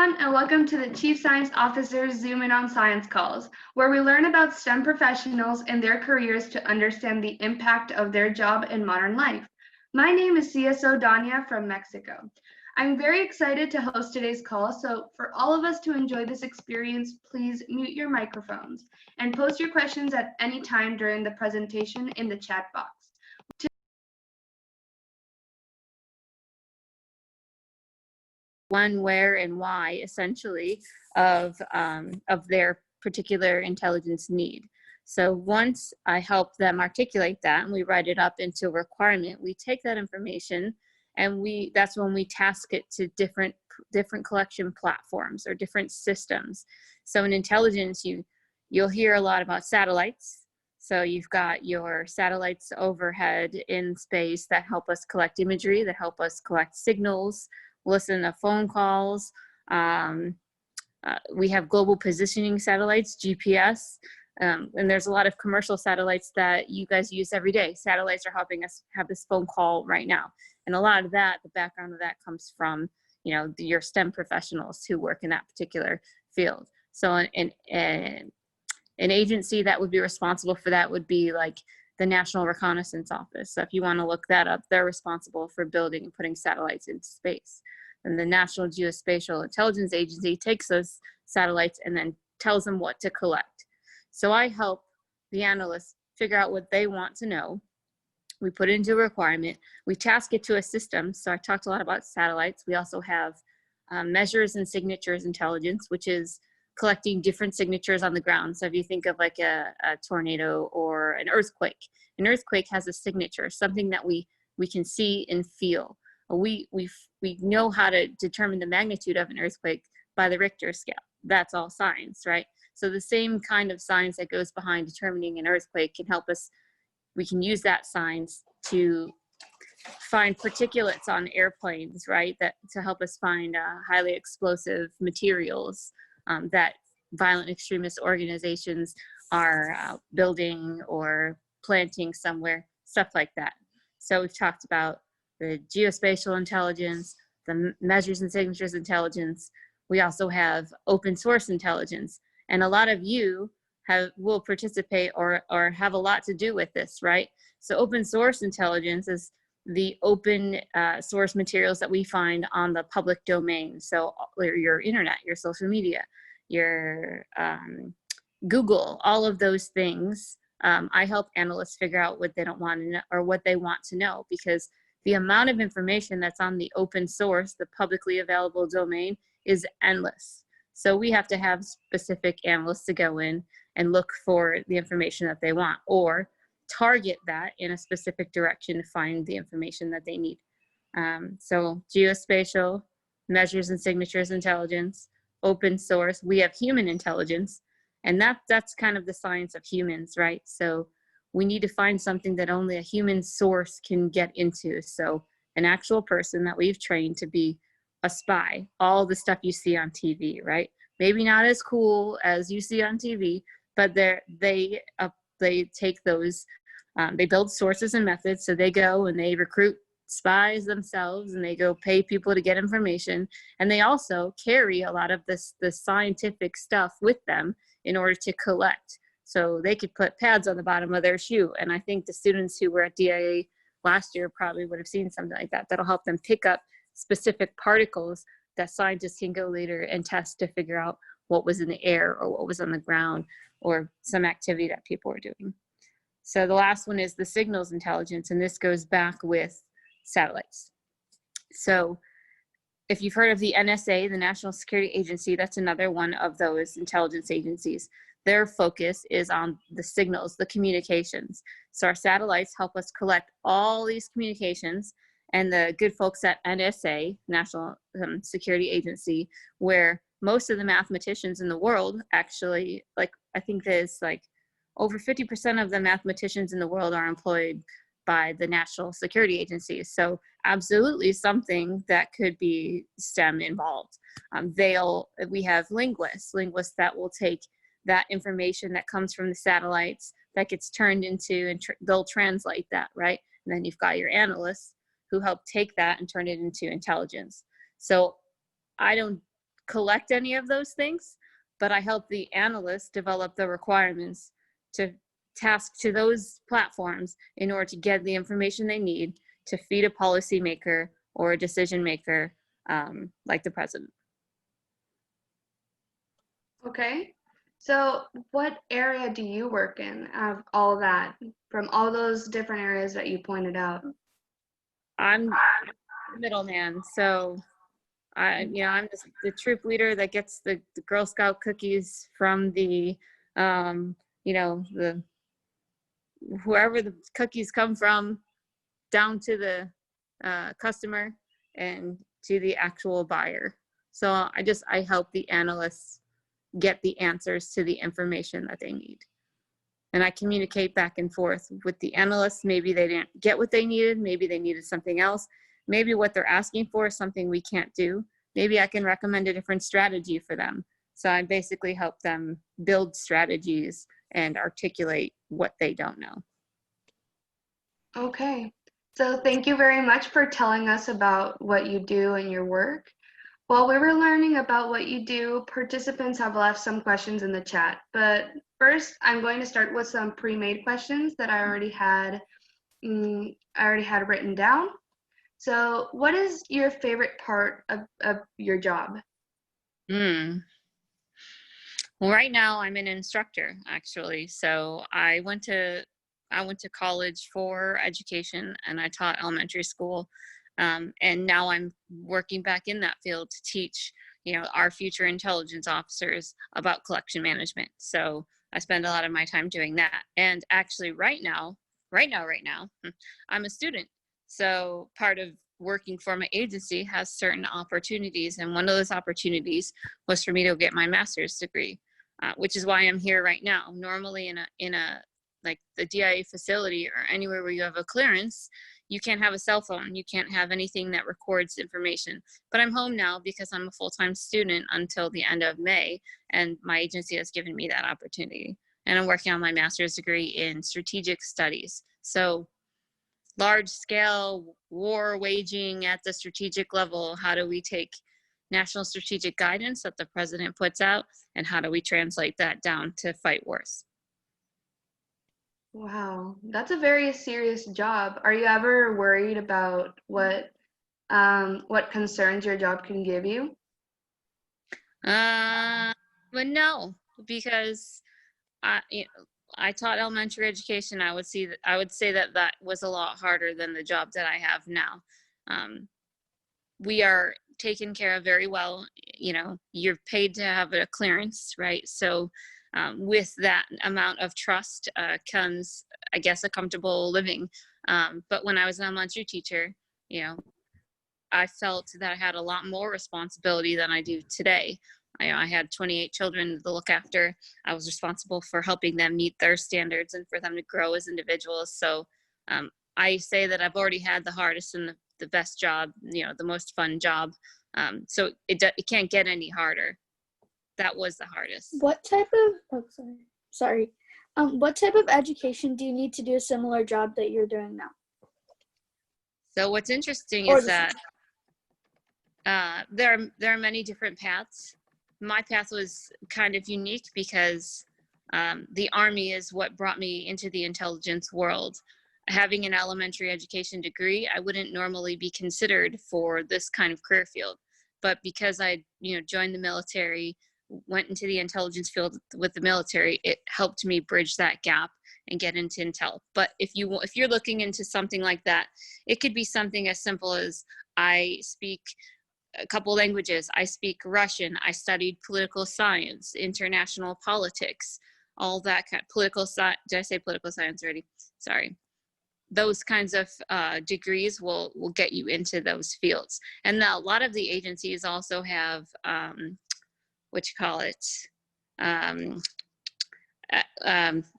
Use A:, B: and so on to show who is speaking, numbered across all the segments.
A: everyone, and welcome to the Chief Science Officer's Zoom In on Science calls, where we learn about STEM professionals and their careers to understand the impact of their job in modern life. My name is CSO Danya from Mexico. I'm very excited to host today's call, so for all of us to enjoy this experience, please mute your microphones and post your questions at any time during the presentation in the chat box.
B: When, where, and why, essentially, of their particular intelligence need. So once I help them articulate that and we write it up into a requirement, we take that information and that's when we task it to different collection platforms or different systems. So in intelligence, you'll hear a lot about satellites. So you've got your satellites overhead in space that help us collect imagery, that help us collect signals, listen to phone calls. We have global positioning satellites, GPS, and there's a lot of commercial satellites that you guys use every day. Satellites are helping us have this phone call right now. And a lot of that, the background of that comes from, your STEM professionals who work in that particular field. So an agency that would be responsible for that would be like the National Reconnaissance Office. So if you want to look that up, they're responsible for building and putting satellites into space. And the National Geospatial Intelligence Agency takes those satellites and then tells them what to collect. So I help the analysts figure out what they want to know. We put it into a requirement. We task it to a system. So I talked a lot about satellites. We also have measures and signatures intelligence, which is collecting different signatures on the ground. So if you think of like a tornado or an earthquake has a signature, something that we can see and feel. We know how to determine the magnitude of an earthquake by the Richter scale. That's all science, right? So the same kind of science that goes behind determining an earthquake can help us. We can use that science to find particulates on airplanes, right? That to help us find highly explosive materials that violent extremist organizations are building or planting somewhere, stuff like that. So we've talked about the geospatial intelligence, the measures and signatures intelligence. We also have open source intelligence. And a lot of you will participate or have a lot to do with this, right? So open source intelligence is the open source materials that we find on the public domain. So your internet, your social media, your Google, all of those things. I help analysts figure out what they don't want to know or what they want to know, because the amount of information that's on the open source, the publicly available domain, is endless. So we have to have specific analysts to go in and look for the information that they want, or target that in a specific direction to find the information that they need. So geospatial, measures and signatures intelligence, open source, we have human intelligence, and that's kind of the science of humans, right? So we need to find something that only a human source can get into. So an actual person that we've trained to be a spy, all the stuff you see on TV, right? Maybe not as cool as you see on TV, but they take those, they build sources and methods. So they go and they recruit spies themselves and they go pay people to get information. And they also carry a lot of the scientific stuff with them in order to collect. So they could put pads on the bottom of their shoe. And I think the students who were at DIA last year probably would have seen something like that. That'll help them pick up specific particles that scientists can go later and test to figure out what was in the air or what was on the ground or some activity that people were doing. So the last one is the signals intelligence, and this goes back with satellites. So if you've heard of the NSA, the National Security Agency, that's another one of those intelligence agencies. Their focus is on the signals, the communications. So our satellites help us collect all these communications, and the good folks at NSA, National Security Agency, where most of the mathematicians in the world actually, like I think there's like over 50% of the mathematicians in the world are employed by the National Security Agency. So absolutely something that could be STEM involved. We have linguists that will take that information that comes from the satellites that gets turned into, and they'll translate that, right? And then you've got your analysts who help take that and turn it into intelligence. So I don't collect any of those things, but I help the analysts develop the requirements to task to those platforms in order to get the information they need to feed a policymaker or a decision maker, like the president.
A: Okay. So what area do you work in of all that, from all those different areas that you pointed out?
B: I'm the middleman, so I'm just the troop leader that gets the Girl Scout cookies from the, the whoever the cookies come from, down to the customer and to the actual buyer. So I help the analysts get the answers to the information that they need. And I communicate back and forth with the analysts. Maybe they didn't get what they needed. Maybe they needed something else. Maybe what they're asking for is something we can't do. Maybe I can recommend a different strategy for them. So I basically help them build strategies and articulate what they don't know.
A: Okay. So thank you very much for telling us about what you do and your work. While we were learning about what you do, participants have left some questions in the chat. But first, I'm going to start with some pre-made questions that I already had written down. So what is your favorite part of your job?
B: Well, right now I'm an instructor, actually. So I went to college for education, and I taught elementary school. And now I'm working back in that field to teach, our future intelligence officers about collection management. So I spend a lot of my time doing that. And actually right now, I'm a student. So part of working for my agency has certain opportunities. And one of those opportunities was for me to get my master's degree, which is why I'm here right now. Normally in a like the DIA facility or anywhere where you have a clearance, you can't have a cell phone. You can't have anything that records information. But I'm home now because I'm a full-time student until the end of May, and my agency has given me that opportunity. And I'm working on my master's degree in strategic studies. So large-scale war waging at the strategic level, how do we take national strategic guidance that the president puts out, and how do we translate that down to fight wars?
A: Wow, that's a very serious job. Are you ever worried about what concerns your job can give you?
B: But no, because I taught elementary education. I would say that was a lot harder than the job that I have now. We are taken care of very well. You're paid to have a clearance, right? So with that amount of trust comes, I guess, a comfortable living. But when I was an elementary teacher, I felt that I had a lot more responsibility than I do today. I had 28 children to look after. I was responsible for helping them meet their standards and for them to grow as individuals. So I say that I've already had the hardest and the best job, the most fun job. So it can't get any harder. That was the hardest.
C: What type of, what type of education do you need to do a similar job that you're doing now?
B: So what's interesting is that there are many different paths. My path was kind of unique because the Army is what brought me into the intelligence world. Having an elementary education degree, I wouldn't normally be considered for this kind of career field. But because I, joined the military, went into the intelligence field with the military, it helped me bridge that gap and get into intel. But if you're looking into something like that, it could be something as simple as I speak a couple languages. I speak Russian. I studied political science, international politics, all that kind of political science. Did I say political science already? Sorry. Those kinds of degrees will get you into those fields. And now a lot of the agencies also have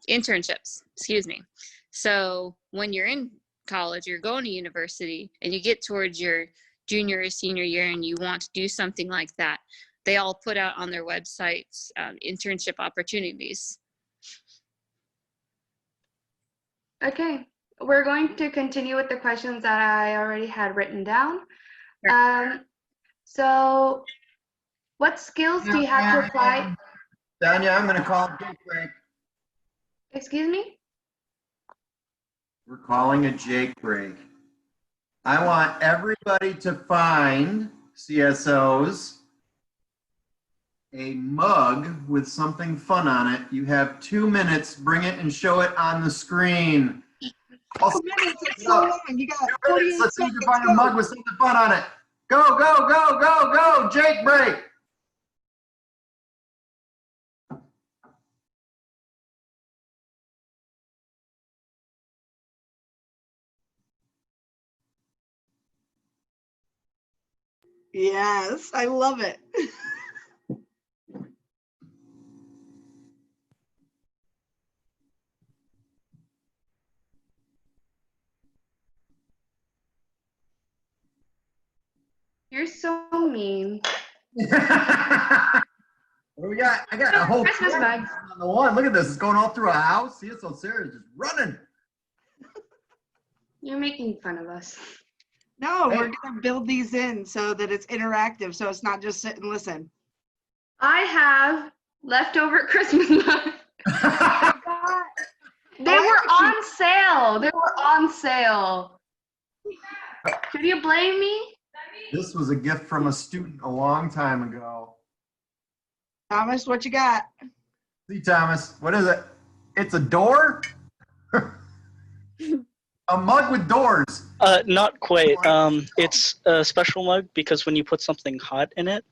B: internships, excuse me. So when you're in college, you're going to university and you get towards your junior or senior year and you want to do something like that, they all put out on their websites internship opportunities.
A: Okay, we're going to continue with the questions that I already had written down.
B: Sure.
A: So What skills do you have to apply?
D: Danya, I'm going to call a Jake break.
A: Excuse me?
D: We're calling a Jake break. I want everybody to find CSOs a mug with something fun on it. You have 2 minutes. Bring it and show it on the screen.
E: 2 minutes, it's so long. You got 48
D: Let's see if you
E: seconds.
D: can find a mug with something fun on it. Go, go, go, go, go. Jake break.
E: Yes, I love it.
A: You're so mean.
D: What do we got? I got a whole
A: Christmas mug.
D: on the one. Look at this. It's going all through a house. CSO Sarah's just running.
A: You're making fun of us.
E: No,
D: Hey.
E: we're gonna build these in so that it's interactive, so it's not just sit and listen.
A: I have leftover Christmas mugs. They
E: I
A: were
E: actually-
A: on sale. They were on sale. Should you blame me?
D: This was a gift from a student a long time ago.
E: Thomas, what you got?
D: See, Thomas, what is it? It's a door? A mug with doors.
F: Not quite. It's a special mug because when you put something hot in it,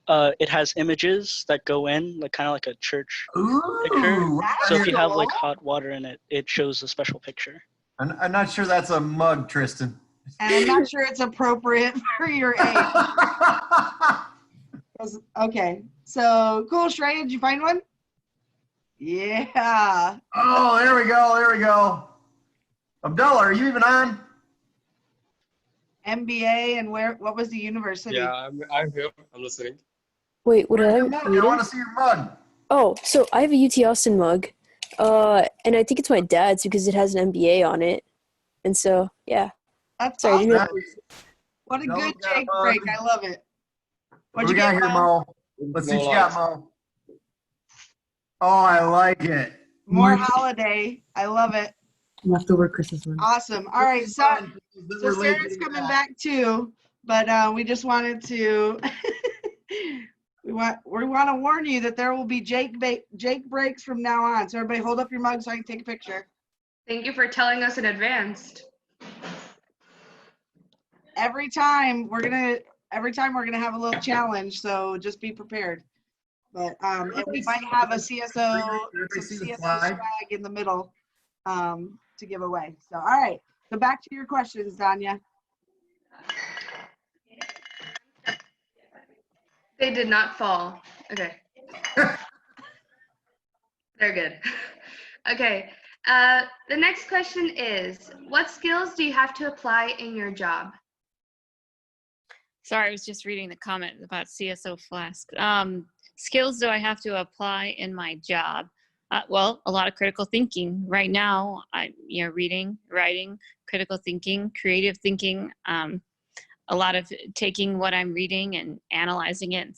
F: it has images that go in, like kind of like a church picture.
D: Ooh.
F: So if you have like hot water in it, it shows a special picture.
D: I'm not sure that's a mug, Tristan.
E: And I'm not sure it's appropriate for your age. Okay, so cool, Shreya, did you find one? Yeah.
D: Oh, there we go. There we go. Abdullah, are you even on?
E: MBA and what was the university?
G: Yeah, I'm here. I'm listening.
H: Wait, what did I
D: Your mug. I
H: read
D: want
H: it?
D: to see your mug.
H: Oh, so I have a UT Austin mug, and I think it's my dad's because it has an MBA on it, and so yeah.
E: That's
H: Sorry,
E: awesome.
H: do you
D: Nice.
E: What a
D: No,
E: good
D: we got a
E: Jake
D: mug.
E: break. I love it.
D: What
E: What'd
D: we
E: you
D: got
E: get,
D: here,
E: Mo?
D: Mo? Let's see
G: No
D: what you got,
G: lights.
D: Mo. Oh, I like it.
E: More holiday. I love it.
I: Leftover Christmas one.
E: Awesome. All right, so
D: That
E: So
D: we're late
E: Sarah's
D: getting
E: coming back too, but we just wanted to we want to warn you that there will be Jake breaks from now on. So everybody hold up your mug so I can take a picture.
A: Thank you for telling us in advance.
E: Every time we're gonna have a little challenge, so just be prepared. But and we might have a CSO,
D: Everybody
E: some
D: see the
E: CSO
D: slide?
E: swag in the middle to give away. So all right, so back to your questions, Danya.
A: They did not fall. Okay. They're good. Okay. The next question is, what skills do you have to apply in your job?
B: Sorry, I was just reading the comment about CSO Flask. Skills do I have to apply in my job? Well, a lot of critical thinking. Right now, reading, writing, critical thinking, creative thinking, a lot of taking what I'm reading and analyzing it and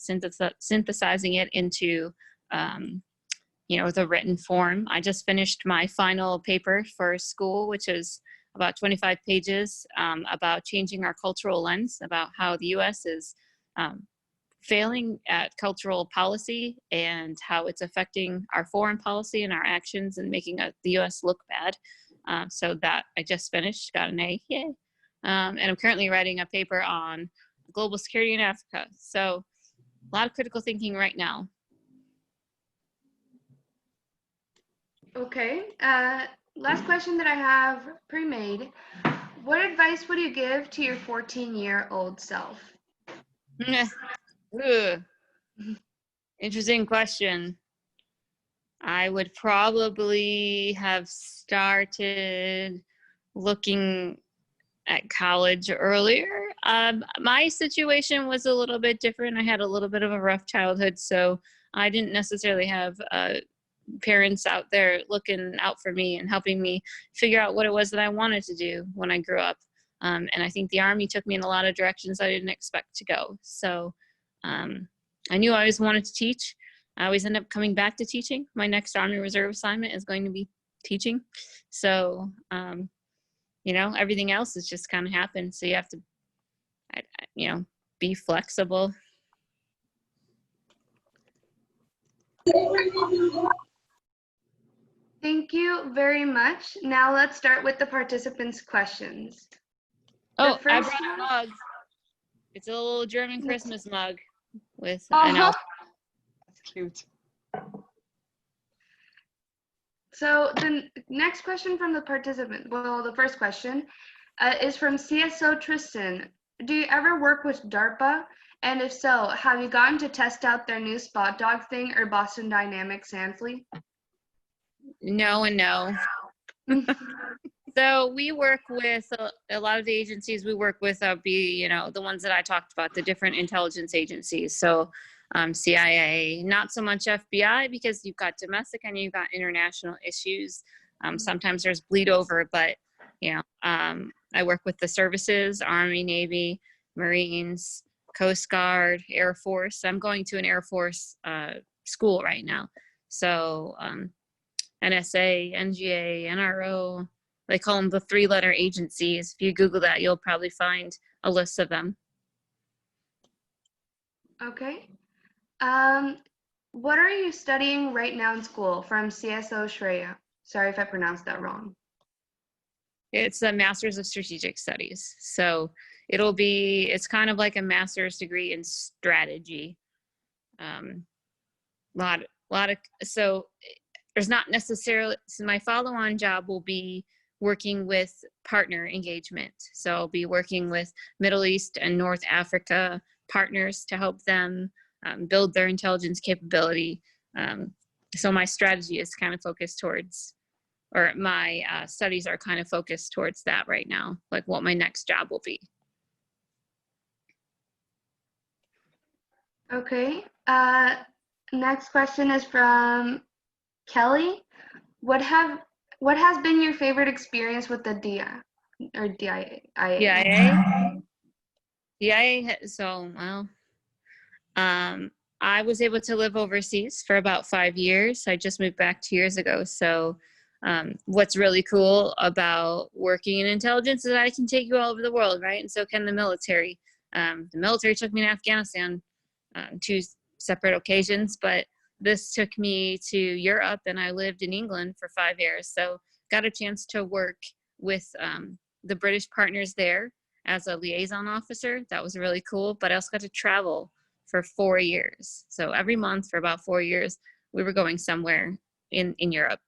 B: synthesizing it into, the written form. I just finished my final paper for school, which is about 25 pages about changing our cultural lens, about how the U.S. is failing at cultural policy and how it's affecting our foreign policy and our actions and making the U.S. look bad. So that I just finished, got an A, yay. And I'm currently writing a paper on global security in Africa. So a lot of critical thinking right now.
A: Okay. Last question that I have pre-made. What advice would you give to your 14-year-old self?
B: Ugh. Interesting question. I would probably have started looking at college earlier. My situation was a little bit different. I had a little bit of a rough childhood, so I didn't necessarily have parents out there looking out for me and helping me figure out what it was that I wanted to do when I grew up. And I think the Army took me in a lot of directions I didn't expect to go. So I knew I always wanted to teach. I always end up coming back to teaching. My next Army Reserve assignment is going to be teaching. So, everything else has just kind of happened. So you have to, be flexible.
A: Thank you very much. Now let's start with the participants' questions.
B: Oh, I
A: first
B: brought a
A: one-
B: mug. It's a little German Christmas mug with
A: Uh-huh.
B: an elf.
E: That's cute.
A: So the next question from the participant, well, the first question is from CSO Tristan. Do you ever work with DARPA? And if so, have you gotten to test out their new Spot Dog thing or Boston Dynamics Sandfleet?
B: No and no. So we work with a lot of the agencies we work with the ones that I talked about, the different intelligence agencies. So CIA, not so much FBI because you've got domestic and you've got international issues. Sometimes there's bleed over, but I work with the services, Army, Navy, Marines, Coast Guard, Air Force. I'm going to an Air Force school right now. So NSA, NGA, NRO, they call them the 3-letter agencies. If you Google that, you'll probably find a list of them.
A: Okay. What are you studying right now in school? From CSO Shreya. Sorry if I pronounced that wrong.
B: It's a Master's of Strategic Studies. So it's kind of like a master's degree in strategy. So there's not necessarily, so my follow-on job will be working with partner engagement. So I'll be working with Middle East and North Africa partners to help them build their intelligence capability. So my strategy is kind of focused towards, or my studies are kind of focused towards that right now, like what my next job will be.
A: Okay. Next question is from Kelly. What has been your favorite experience with the DIA or DIA?
B: DIA. So, I was able to live overseas for about 5 years. I just moved back 2 years ago. So, what's really cool about working in intelligence is that I can take you all over the world, right? And so can the military. The military took me to Afghanistan 2 separate occasions, but this took me to Europe, and I lived in England for 5 years. So got a chance to work with the British partners there as a liaison officer. That was really cool, but I also got to travel for 4 years. So every month for about 4 years, we were going somewhere in Europe.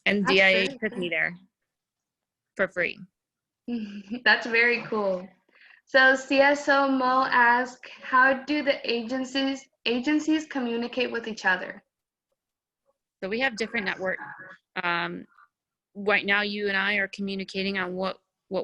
B: And
A: That's
B: DIA
A: very
B: took me there for free.
A: That's very cool. So CSO Mo asks, how do the agencies communicate with each other?
B: So we have different networks. Right now, you and I are communicating on what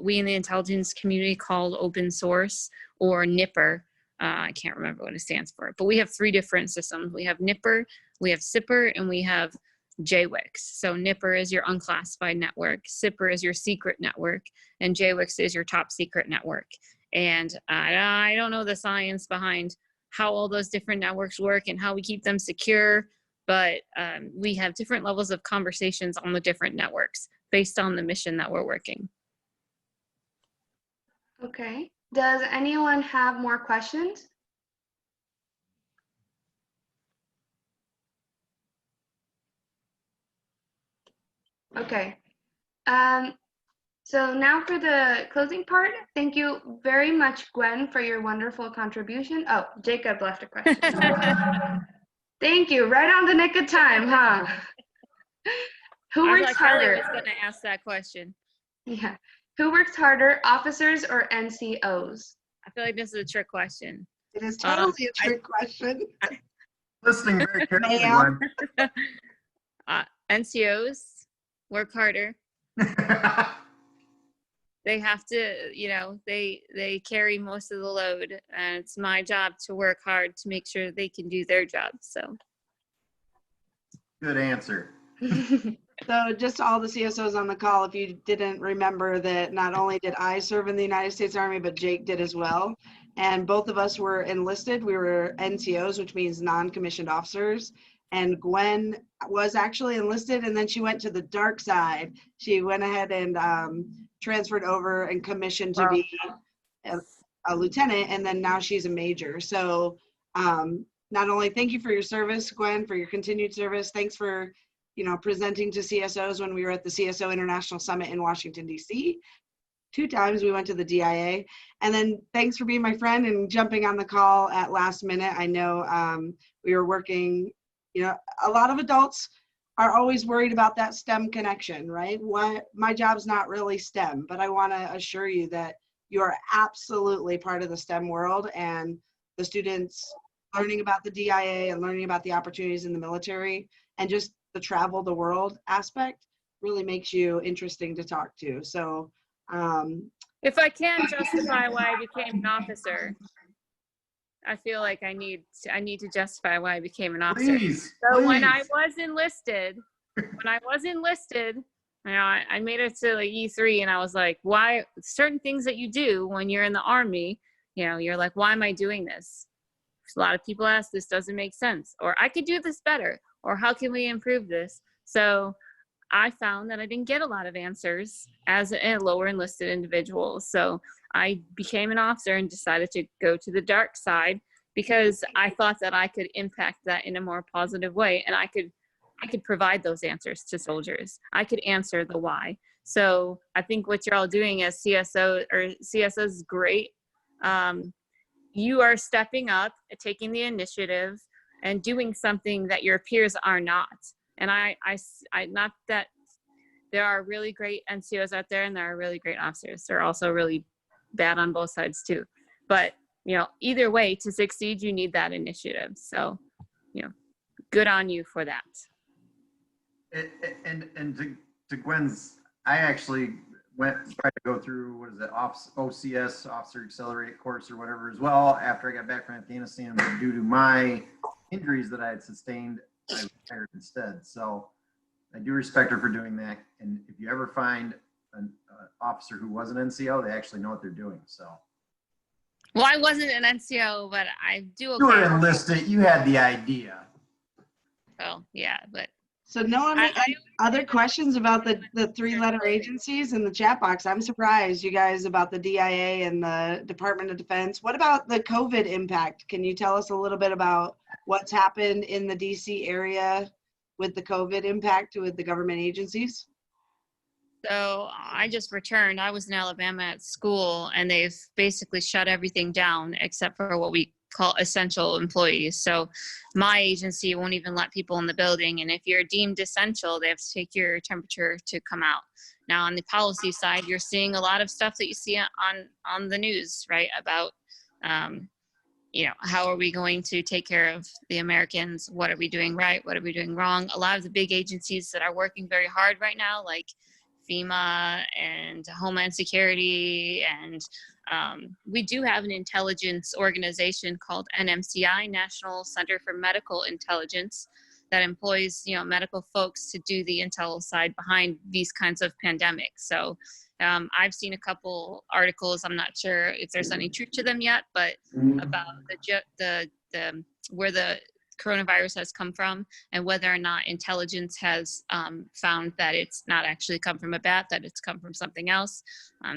B: we in the intelligence community call open source, or NIPR. I can't remember what it stands for, but we have 3 different systems. We have NIPR, we have SIPR, and we have JWICS. So NIPR is your unclassified network, SIPR is your secret network, and JWICS is your top secret network. And I don't know the science behind how all those different networks work and how we keep them secure, but we have different levels of conversations on the different networks based on the mission that we're working.
A: Okay. Does anyone have more questions? Okay. So now for the closing part. Thank you very much, Gwen, for your wonderful contribution. Oh, Jacob left a question. Thank you. Right on the nick of time, huh? Who works harder?
B: I was going to ask that question.
A: Yeah. Who works harder, officers or NCOs?
B: I feel like this is a trick question.
E: It is totally a trick question.
D: Listening very carefully,
E: Ma'am.
D: Gwen.
B: NCOs work harder. They have to, they carry most of the load, and it's my job to work hard to make sure they can do their job. So
D: Good answer.
E: So just all the CSOs on the call, if you didn't remember that not only did I serve in the United States Army, but Jake did as well. And both of us were enlisted. We were NCOs, which means non-commissioned officers. And Gwen was actually enlisted, and then she went to the dark side. She went ahead and transferred over and commissioned to be a lieutenant, and then now she's a major. So not only thank you for your service, Gwen, for your continued service. Thanks for presenting to CSOs when we were at the CSO International Summit in Washington, D.C. 2 times we went to the DIA. And then thanks for being my friend and jumping on the call at last minute. I know we were working, a lot of adults are always worried about that STEM connection, right? My job's not really STEM, but I want to assure you that you are absolutely part of the STEM world, and the students learning about the DIA and learning about the opportunities in the military and just the travel the world aspect really makes you interesting to talk to. So
B: if I can justify why I became an officer, I feel like I need to justify why I became an officer.
D: Please,
B: So
D: please.
B: when I was enlisted, I made it to like E3, and I was like, why certain things that you do when you're in the Army, you're like, why am I doing this? A lot of people ask, this doesn't make sense, or I could do this better, or how can we improve this? So I found that I didn't get a lot of answers as a lower enlisted individual. So I became an officer and decided to go to the dark side because I thought that I could impact that in a more positive way, and I could provide those answers to soldiers. I could answer the why. So I think what you're all doing as CSOs is great. You are stepping up, taking the initiative, and doing something that your peers are not. And I not that there are really great NCOs out there, and there are really great officers. They're also really bad on both sides too. But either way, to succeed, you need that initiative. So, good on you for that.
D: And to Gwen's, I actually tried to go through, OCS, Officer Accelerate course or whatever as well after I got back from Afghanistan, but due to my injuries that I had sustained, I retired instead. So I do respect her for doing that. And if you ever find an officer who was an NCO, they actually know what they're doing. So.
B: Well, I wasn't an NCO, but I do. Okay.
D: You were enlisted. You had the idea.
B: Oh yeah, but.
E: So other questions about the 3-letter agencies in the chat box? I'm surprised you guys about the DIA and the Department of Defense. What about the COVID impact? Can you tell us a little bit about what's happened in the DC area with the COVID impact with the government agencies?
B: So I just returned. I was in Alabama at school, and they've basically shut everything down except for what we call essential employees. So my agency won't even let people in the building. And if you're deemed essential, they have to take your temperature to come out. Now on the policy side, you're seeing a lot of stuff that you see on the news, right? About, how are we going to take care of the Americans? What are we doing right? What are we doing wrong? A lot of the big agencies that are working very hard right now, like FEMA and Homeland Security, and we do have an intelligence organization called NMCI, National Center for Medical Intelligence, that employs medical folks to do the intel side behind these kinds of pandemics. So I've seen a couple articles. I'm not sure if there's any truth to them yet, but about the where the coronavirus has come from, and whether or not intelligence has found that it's not actually come from a bat, that it's come from something else,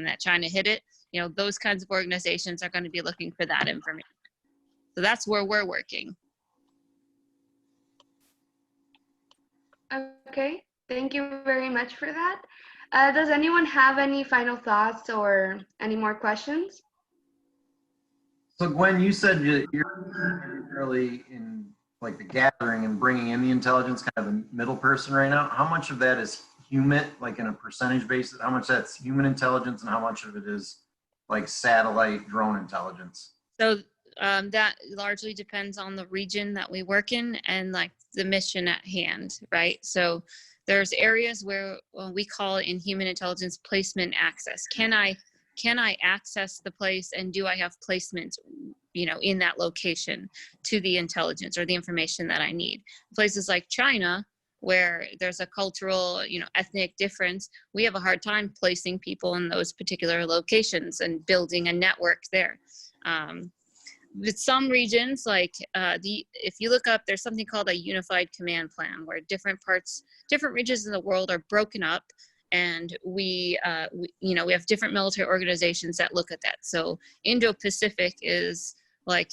B: that China hit it. Those kinds of organizations are going to be looking for that information. So that's where we're working.
A: Okay, thank you very much for that. Does anyone have any final thoughts or any more questions?
D: So Gwen, you said you're really in like the gathering and bringing in the intelligence, kind of the middle person right now. How much of that is human, like in a percentage basis? How much that's human intelligence, and how much of it is like satellite drone intelligence?
B: So that largely depends on the region that we work in and like the mission at hand, right? So there's areas where we call it in human intelligence placement access. Can I access the place, and do I have placement, in that location to the intelligence or the information that I need? Places like China, where there's a cultural, ethnic difference, we have a hard time placing people in those particular locations and building a network there. With some regions, like if you look up, there's something called a unified command plan, where different regions in the world are broken up, and we have different military organizations that look at that. So Indo-Pacific is like,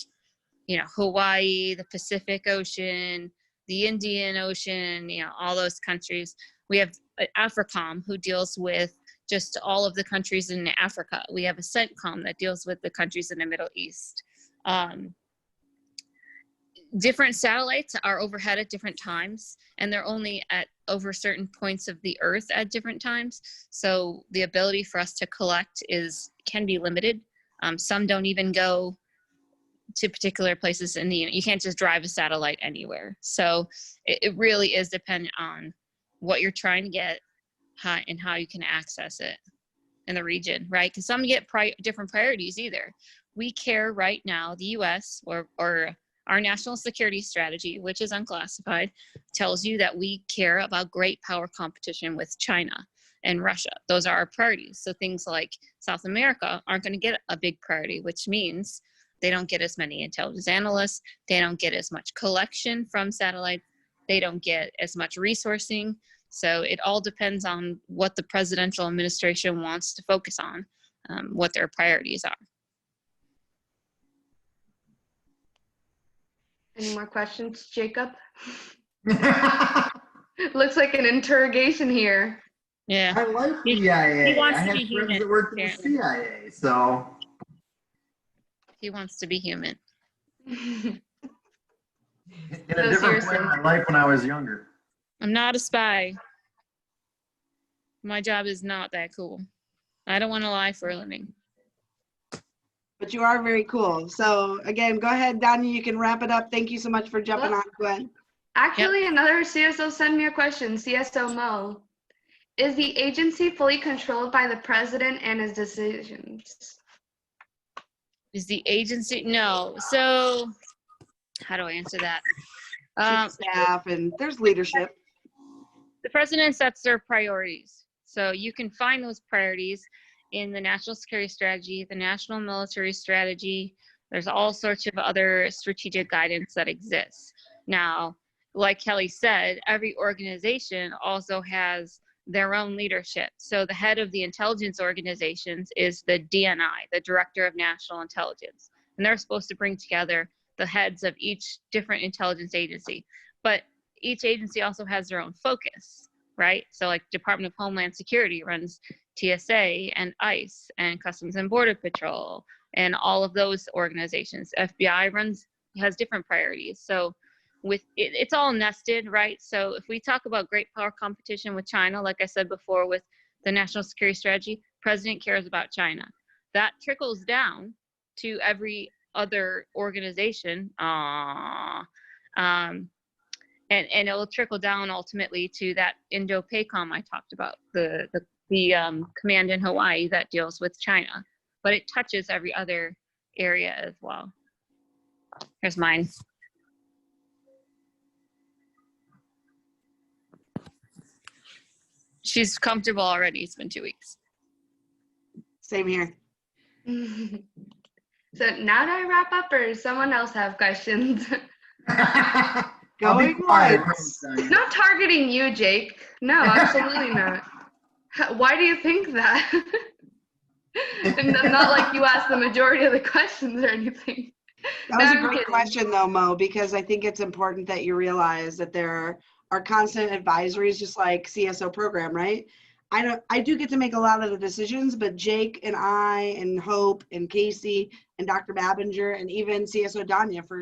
B: Hawaii, the Pacific Ocean, the Indian Ocean, all those countries. We have AFRICOM, who deals with just all of the countries in Africa. We have a CENTCOM that deals with the countries in the Middle East. Different satellites are overhead at different times, and they're only at over certain points of the Earth at different times. So the ability for us to collect can be limited. Some don't even go to particular places you can't just drive a satellite anywhere. So it really is dependent on what you're trying to get and how you can access it in the region, right? Because some get different priorities either. We care right now, the US or our national security strategy, which is unclassified, tells you that we care about great power competition with China and Russia. Those are our priorities. So things like South America aren't going to get a big priority, which means they don't get as many intelligence analysts. They don't get as much collection from satellites. They don't get as much resourcing. So it all depends on what the presidential administration wants to focus on, what their priorities are.
A: Any more questions, Jacob? Looks like an interrogation here.
B: Yeah.
D: I like CIA.
B: He wants
D: I
B: to
D: have
B: be
D: friends
B: human,
D: that worked in the
B: apparently.
D: CIA, so.
B: He wants to be human.
D: In a
A: No,
D: different
A: seriously.
D: point in my life when I was younger.
B: I'm not a spy. My job is not that cool. I don't want to lie for a living.
E: But you are very cool. So again, go ahead, Danya, you can wrap it up. Thank you so much for jumping on, Gwen.
A: Actually, another CSO sent me a question, CSO Mo. Is the agency fully controlled by the president and his decisions?
B: Is the agency? No. So how do I answer that?
E: Chief staff and there's leadership.
B: The president sets their priorities. So you can find those priorities in the national security strategy, the national military strategy. There's all sorts of other strategic guidance that exists. Now, like Kelly said, every organization also has their own leadership. So the head of the intelligence organizations is the DNI, the Director of National Intelligence. And they're supposed to bring together the heads of each different intelligence agency. But each agency also has their own focus, right? So like Department of Homeland Security runs TSA and ICE and Customs and Border Patrol and all of those organizations. FBI has different priorities. So it's all nested, right? So if we talk about great power competition with China, like I said before, with the national security strategy, president cares about China. That trickles down to every other organization, and it will trickle down ultimately to that Indo-PACOM I talked about, the command in Hawaii that deals with China, but it touches every other area as well. Here's mine. She's comfortable already. It's been 2 weeks.
E: Same here.
A: So now do I wrap up or does someone else have questions?
E: Going once.
A: Not targeting you, Jake. No, absolutely not. Why do you think that? And not like you asked the majority of the questions or anything.
E: That was
A: No,
E: a
A: I'm
E: great
A: kidding.
E: question though, Mo, because I think it's important that you realize that there are constant advisories, just like CSO program, right? I do get to make a lot of the decisions, but Jake and I and Hope and Casey and Dr. Babinger and even CSO Danya for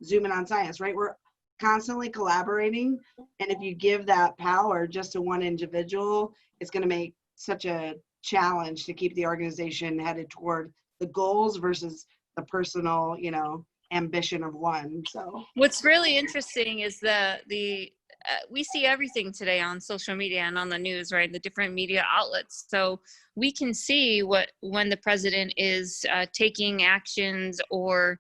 E: Zoom In on Science, right? We're constantly collaborating. And if you give that power just to one individual, it's going to make such a challenge to keep the organization headed toward the goals versus the personal, ambition of one. So
B: what's really interesting is we see everything today on social media and on the news, right? The different media outlets. So we can see when the president is taking actions or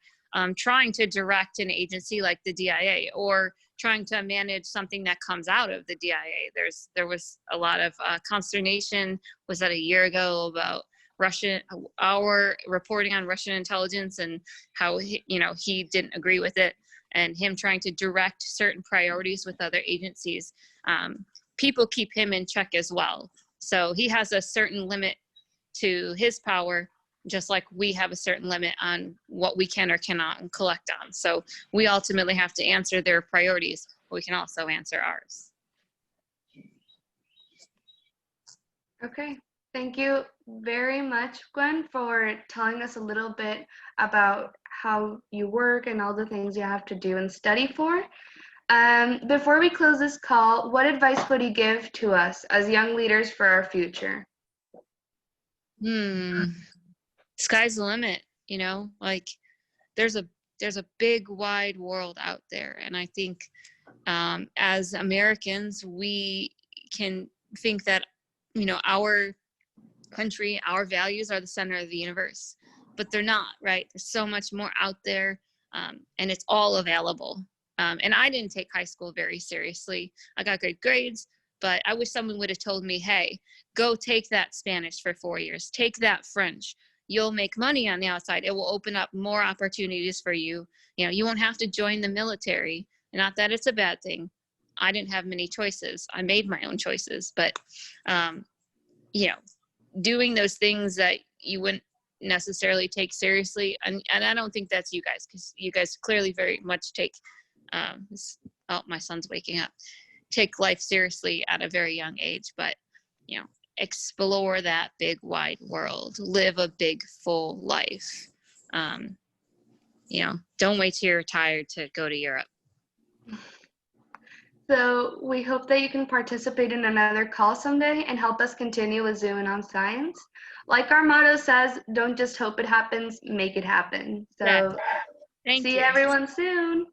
B: trying to direct an agency like the DIA or trying to manage something that comes out of the DIA. There was a lot of consternation, was that a year ago, about our reporting on Russian intelligence and how he didn't agree with it, and him trying to direct certain priorities with other agencies. People keep him in check as well. So he has a certain limit to his power, just like we have a certain limit on what we can or cannot collect on. So we ultimately have to answer their priorities, but we can also answer ours.
A: Okay, thank you very much, Gwen, for telling us a little bit about how you work and all the things you have to do and study for. Before we close this call, what advice would you give to us as young leaders for our future?
B: Sky's the limit, like there's a big wide world out there. And I think as Americans, we can think that, our country, our values are the center of the universe, but they're not, right? There's so much more out there, and it's all available. And I didn't take high school very seriously. I got good grades, but I wish someone would have told me, hey, go take that Spanish for 4 years, take that French. You'll make money on the outside. It will open up more opportunities for you. You won't have to join the military. Not that it's a bad thing. I didn't have many choices. I made my own choices, but doing those things that you wouldn't necessarily take seriously. And I don't think that's you guys, because you guys clearly very much take, my son's waking up, take life seriously at a very young age, but, explore that big wide world, live a big full life. Don't wait till you're retired to go to Europe.
A: So we hope that you can participate in another call someday and help us continue with Zooming on Science. Like our motto says, don't just hope it happens, make it happen. So
B: Thank
A: see
B: you.
A: everyone soon.